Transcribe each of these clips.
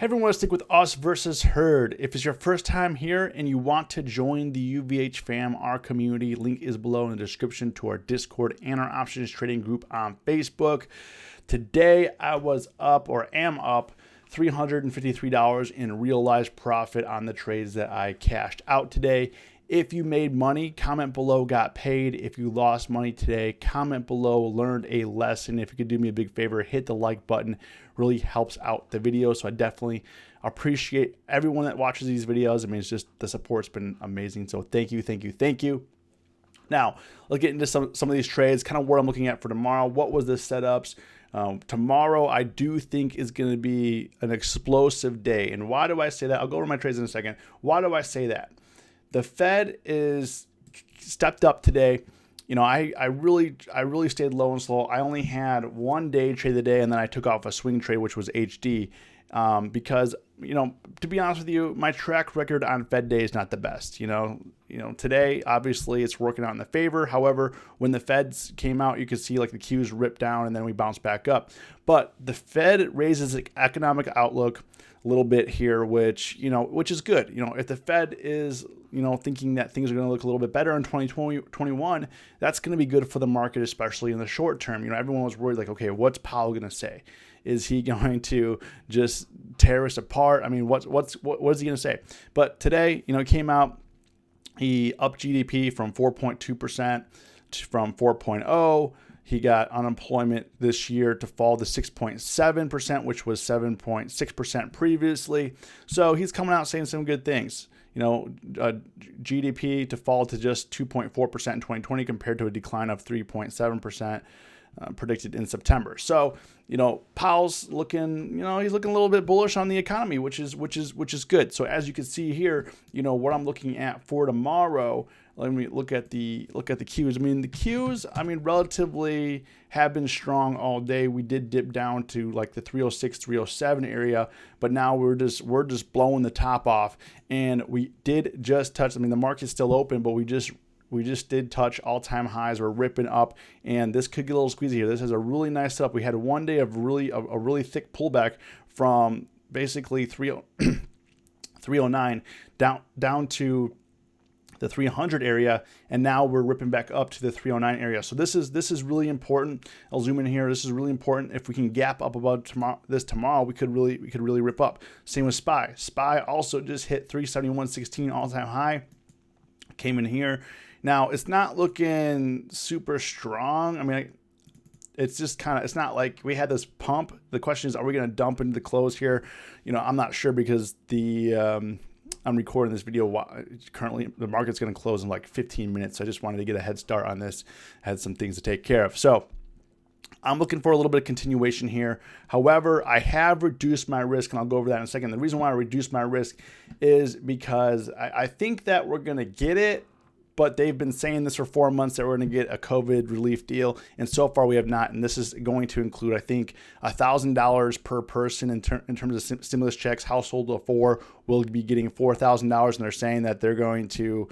Everyone want to stick with us versus herd. If it's your first time here and you want to join the UVH fam, our community, link is below in the description to our Discord and our options trading group on Facebook. Today I was up or am up $353 in realized profit on the trades that I cashed out today. If you made money, comment below, got paid. If you lost money today, comment below, learned a lesson. If you could do me a big favor, hit the like button. Really helps out the video. So I definitely appreciate everyone that watches these videos. I mean, it's just the support's been amazing. So thank you, thank you, thank you. Now, let's get into some of these trades, kind of what I'm looking at for tomorrow. What was the setups? Tomorrow, I do think is going to be an explosive day. And why do I say that? I'll go over my trades in a second. Why do I say that? The Fed is stepped up today. You know, I really stayed low and slow. I only had one day trade the day, and then I took off a swing trade, which was HD, because, you know, to be honest with you, my track record on Fed day is not the best. You know, today obviously it's working out in the favor. However, when the Feds came out, you could see like the Qs ripped down and then we bounced back up. But the Fed raises the economic outlook a little bit here, which is good. You know, if the Fed is, thinking that things are going to look a little bit better in 2021, that's going to be good for the market, especially in the short term. You know, everyone was worried like, okay, what's Powell going to say? Is he going to just tear us apart? I mean, what is he going to say? But today, it came out, he upped GDP from 4.2% from 4.0. He got unemployment this year to fall to 6.7%, which was 7.6% previously. So he's coming out saying some good things. GDP to fall to just 2.4% in 2020 compared to a decline of 3.7% predicted in September. So, Powell's looking, he's looking a little bit bullish on the economy, which is good. So as you can see here, what I'm looking at for tomorrow. Let me look at the Qs. I mean, the Qs, relatively have been strong all day. We did dip down to like the 306, 307 area, but now we're just blowing the top off. And we did just touch, the market's still open, but we just did touch all-time highs. We're ripping up, and this could get a little squeezy here. This is a really nice setup. We had one day of a really thick pullback from basically 309 down to the 300 area, and now we're ripping back up to the 309 area. So this is really important. I'll zoom in here. This is really important. If we can gap up above tomorrow, we could really rip up. Same with SPY. SPY also just hit 371.16 all-time high. Came in here. Now it's not looking super strong. It's just it's not like we had this pump. The question is, are we going to dump into the close here? I'm not sure because I'm recording this video currently. The market's going to close in like 15 minutes. So I just wanted to get a head start on this. Had some things to take care of. So I'm looking for a little bit of continuation here. However, I have reduced my risk, and I'll go over that in a second. The reason why I reduced my risk is because I think that we're going to get it, but they've been saying this for 4 months that we're going to get a COVID relief deal, and so far we have not. And this is going to include, I think, $1,000 per person in terms of stimulus checks. Household of 4 will be getting $4,000, and they're saying that they're going to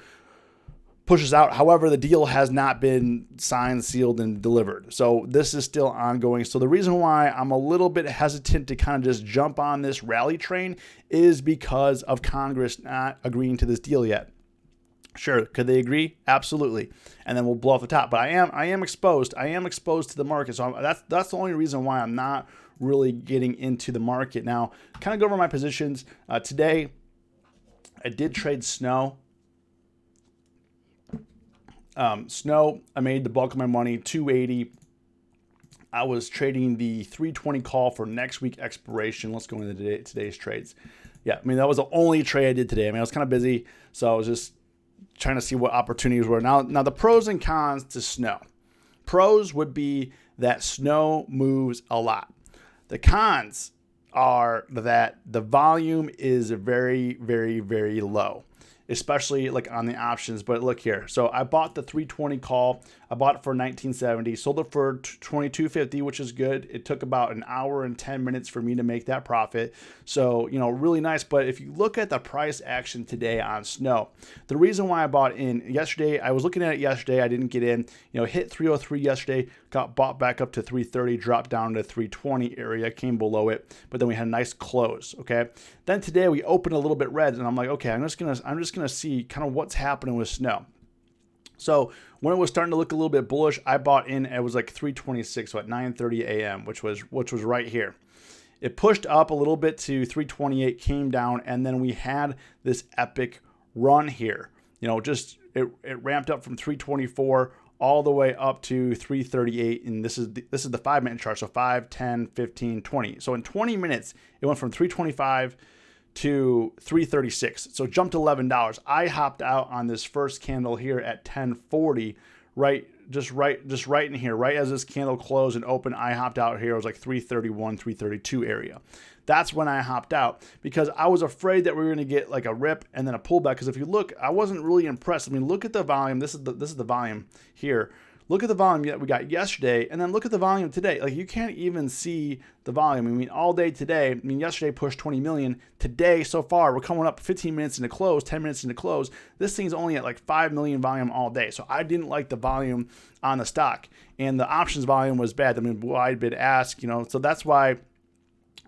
push us out. However, the deal has not been signed, sealed, and delivered. So this is still ongoing. So the reason why I'm a little bit hesitant to kind of just jump on this rally train is because of Congress not agreeing to this deal yet. Sure, could they agree? Absolutely. And then we'll blow off the top. But I am exposed. I am exposed to the market. So that's the only reason why I'm not really getting into the market. Now, kind of go over my positions. Today, I did trade Snow. Snow, I made the bulk of my money, 280. I was trading the 320 call for next week expiration. Let's go into today's trades. Yeah, that was the only trade I did today. I was kind of busy, so I was just trying to see what opportunities were. Now the pros and cons to Snow. Pros would be that Snow moves a lot. The cons are that the volume is very, very, very low, especially like on the options. But look here. So I bought the 320 call. I bought it for $19.70, sold it for $22.50, which is good. It took about an hour and 10 minutes for me to make that profit. So, you know, really nice. But if you look at the price action today on snow, the reason why I bought in yesterday, I was looking at it yesterday, I didn't get in, you know, hit 303 yesterday, got bought back up to 330, dropped down to 320 area, came below it, but then we had a nice close. Okay. Then today we opened a little bit red, and I'm like, okay, I'm just gonna see kind of what's happening with snow. So when it was starting to look a little bit bullish, I bought in. It was like 326, so at 9:30 a.m., which was right here. It pushed up a little bit to 328, came down, and then we had this epic run here. You know, just it ramped up from 324 all the way up to 338, and this is the 5-minute chart. So 5, 10, 15, 20. So in 20 minutes, it went from 325 to 336. So it jumped $11. I hopped out on this first candle here at 1040, just right in here, right as this candle closed and opened. I hopped out here. It was like 331, 332 area. That's when I hopped out because I was afraid that we were going to get like a rip and then a pullback. Because if you look, I wasn't really impressed. I mean, look at the volume. This is the volume here. Look at the volume that we got yesterday, and then look at the volume today. Like, you can't even see the volume. I mean, all day today, I mean, yesterday pushed 20 million. Today, so far, we're coming up 15 minutes into close, 10 minutes into close. This thing's only at like 5 million volume all day. So I didn't like the volume on the stock. And the options volume was bad. I mean, wide bid ask, you know, so that's why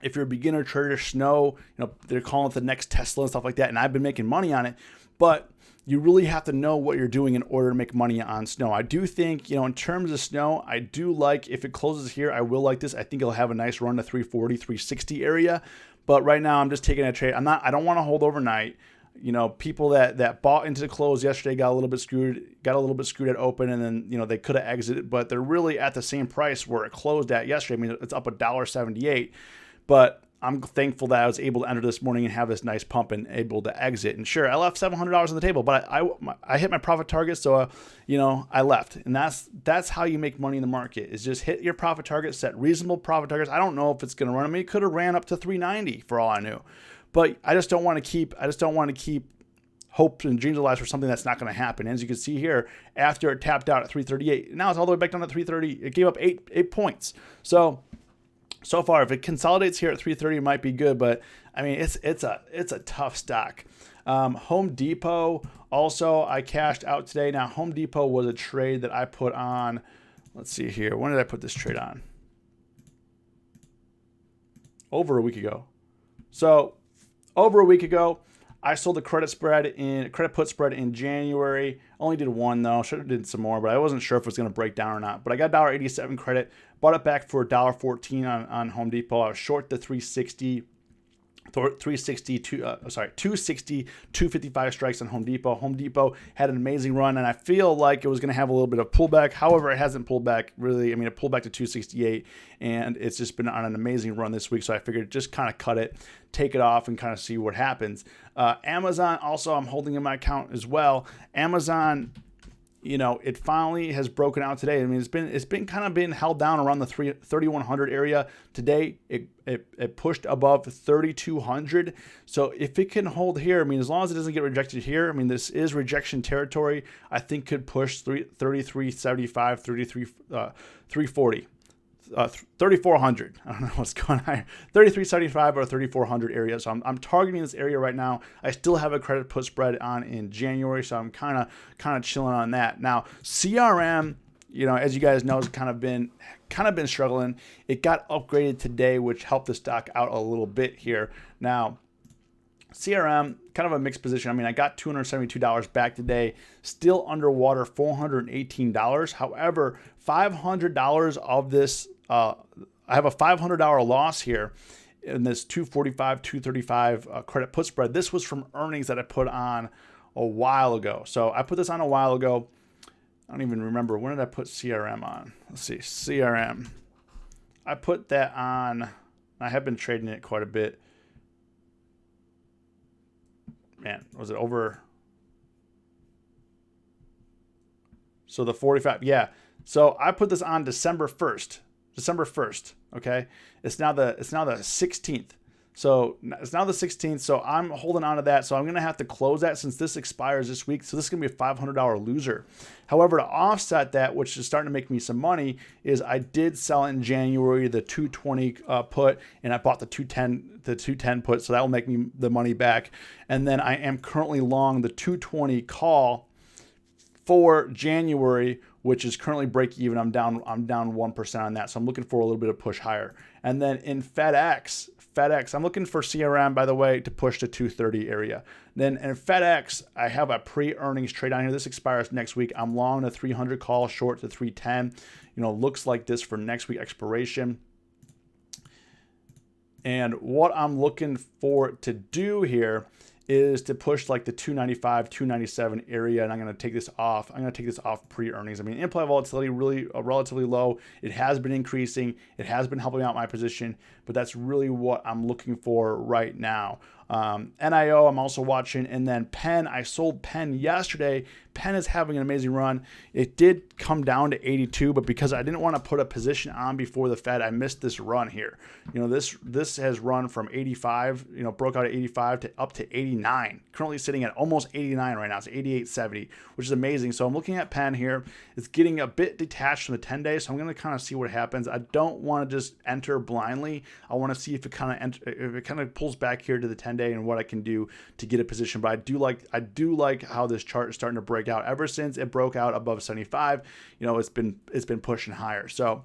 if you're a beginner trader, snow, you know, they're calling it the next Tesla and stuff like that. And I've been making money on it, but you really have to know what you're doing in order to make money on snow. I do think, you know, in terms of snow, I do like, if it closes here, I will like this. I think it'll have a nice run to 340, 360 area. But right now I'm just taking a trade. I don't want to hold overnight. You know, people that bought into the close yesterday got a little bit screwed at open, and then, you know, they could have exited, but they're really at the same price where it closed at yesterday. I mean, it's up $1.78, but I'm thankful that I was able to enter this morning and have this nice pump and able to exit. And sure, I left $700 on the table, but I hit my profit target, so you know, I left. And that's how you make money in the market, is just hit your profit target, set reasonable profit targets. I don't know if it's going to run. I mean, it could have ran up to 390 for all I knew, but I just don't want to keep hopes and dreams alive for something that's not going to happen. As you can see here, after it tapped out at 338, now it's all the way back down to 330. It gave up eight points. So far, if it consolidates here at 330, it might be good, but I mean, it's a tough stock. Home Depot, also, I cashed out today. Now, Home Depot was a trade that I put on. Let's see here. When did I put this trade on? Over a week ago. So, over a week ago, I sold the credit put spread in January. Only did one though. Should have did some more, but I wasn't sure if it was going to break down or not. But I got $1.87 credit. Bought it back for $1.14 on Home Depot. I was short the 260, 255 strikes on Home Depot. Home Depot had an amazing run, and I feel like it was going to have a little bit of pullback. However, it hasn't pulled back really. I mean, it pulled back to 268, and it's just been on an amazing run this week. So I figured just kind of cut it, take it off, and kind of see what happens. Amazon also, I'm holding in my account as well. Amazon, you know, it finally has broken out today. I mean, it's been held down around the 3,100 area. Today, it pushed above 3,200. So if it can hold here, I mean, as long as it doesn't get rejected here, I mean, this is rejection territory. I think could push 3,375, 340. 3,400. I don't know what's going on. 3,375 or 3,400 area. So I'm targeting this area right now. I still have a credit put spread on in January, so I'm kind of chilling on that. Now, CRM, you know, as you guys know, has kind of been struggling. It got upgraded today, which helped the stock out a little bit here. Now, CRM, kind of a mixed position. I mean, I got $272 back today, still underwater, $418. However, $500 of this, I have a $500 loss here in this 245, 235 credit put spread. This was from earnings that I put on a while ago. So I put this on a while ago. I don't even remember. When did I put CRM on? Let's see, CRM. I put that on, I have been trading it quite a bit. Man, was it over? So the 45, yeah. So I put this on December 1st. Okay. It's now the 16th. So it's now the 16th, so I'm holding on to that. So I'm going to have to close that since this expires this week. So this is going to be a $500 loser. However, to offset that, which is starting to make me some money, is I did sell in January the 220 put, and I bought the 210 put, so that will make me the money back. And then I am currently long the 220 call for January, which is currently break even. I'm down 1% on that. So I'm looking for a little bit of push higher. And then in FedEx, I'm looking for CRM, by the way, to push to 230 area. Then in FedEx, I have a pre-earnings trade on here. This expires next week. I'm long the 300 call, short to 310. Looks like this for next week expiration. And what I'm looking for to do here is to push like the 295, 297 area, and I'm going to take this off. I'm going to take this off pre-earnings. I mean, implied volatility really relatively low. It has been increasing. It has been helping out my position, but that's really what I'm looking for right now. NIO, I'm also watching, and then PENN. I sold PENN yesterday. PENN is having an amazing run. It did come down to 82, but because I didn't want to put a position on before the Fed, I missed this run here. This has run from 85, broke out at 85 to up to 89. Currently sitting at almost 89 right now. It's 88.70, which is amazing. So I'm looking at PENN here. It's getting a bit detached from the 10-day, so I'm going to kind of see what happens. I don't want to just enter blindly. I want to see if it kind of pulls back here to the 10-day and what I can do to get a position. But I do like how this chart is starting to break out. Ever since it broke out above 75, it's been pushing higher. So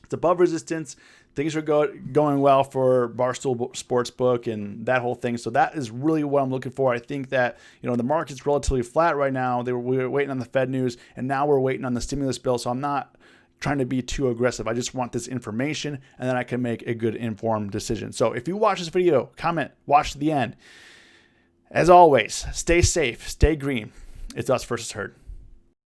it's above resistance. Things are going well for Barstool Sportsbook and that whole thing. So that is really what I'm looking for. I think that the market's relatively flat right now. We were waiting on the Fed news, and now we're waiting on the stimulus bill. So I'm not trying to be too aggressive. I just want this information, and then I can make a good informed decision. So if you watch this video, comment, watch to the end. As always, stay safe, stay green. It's us versus herd.